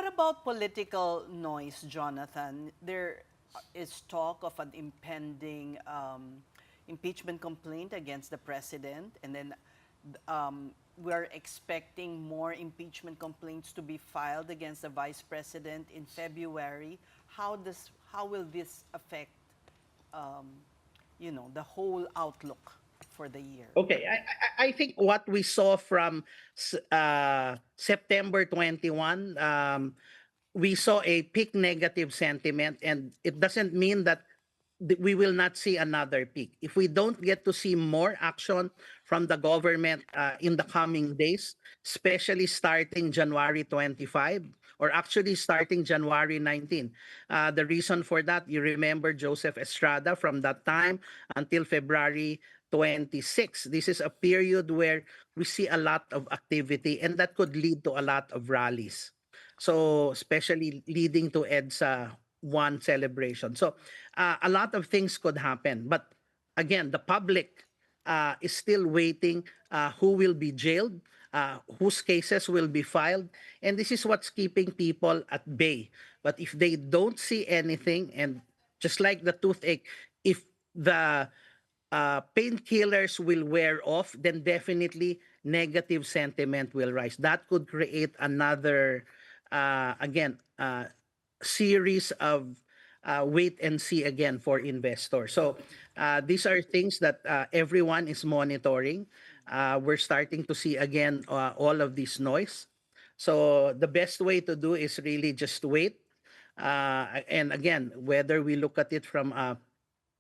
what about political noise, Jonathan? There is talk of an impending impeachment complaint against the president, and then we're expecting more impeachment complaints to be filed against the vice president in February. How will this affect, um, the whole outlook for the year? Okay, I think what we saw from September 21, we saw a peak negative sentiment, and it doesn't mean that we will not see another peak. If we don't get to see more action from the government in the coming days, especially starting January 25 or actually starting January 19. The reason for that, you remember Joseph Estrada from that time until February 26. This is a period where we see a lot of activity and that could lead to a lot of rallies. So especially leading to EDSA one celebration. So a lot of things could happen. But again, the public is still waiting who will be jailed, whose cases will be filed. And this is what's keeping people at bay. But if they don't see anything, and just like the toothache, if the painkillers will wear off, then definitely negative sentiment will rise. That could create another, again, series of wait and see again for investors. So these are things that everyone is monitoring. We're starting to see again all of this noise. So the best way to do is really just wait. And again, whether we look at it from a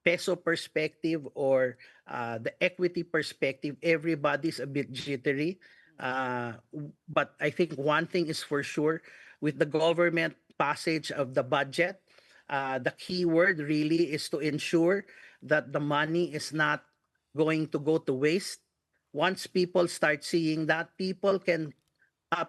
peso perspective or the equity perspective, everybody's a bit jittery. But I think one thing is for sure, with the government passage of the budget, the key word really is to ensure that the money is not going to go to waste. Once people start seeing that, people can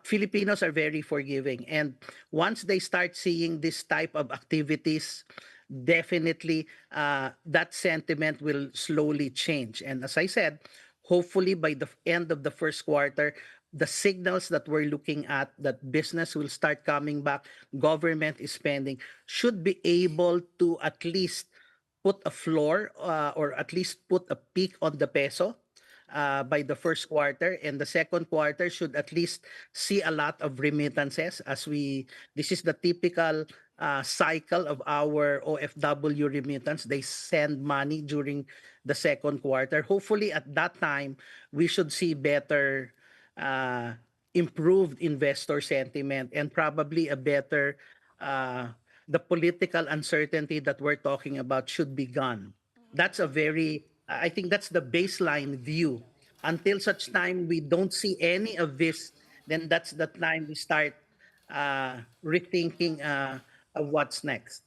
Filipinos are very forgiving. And once they start seeing this type of activities, definitely that sentiment will slowly change. And as I said, hopefully by the end of the first quarter, the signals that we're looking at, that business will start coming back, government is spending, should be able to at least put a floor or at least put a peak on the peso by the first quarter, and the second quarter should at least see a lot of remittances as we this is the typical cycle of our OFW remittance. They send money during the second quarter. Hopefully at that time we should see better improved investor sentiment and probably a better the political uncertainty that we're talking about should be gone. That's a very, I think that's the baseline view. Until such time we don't see any of this, then that's the time we start rethinking of what's next.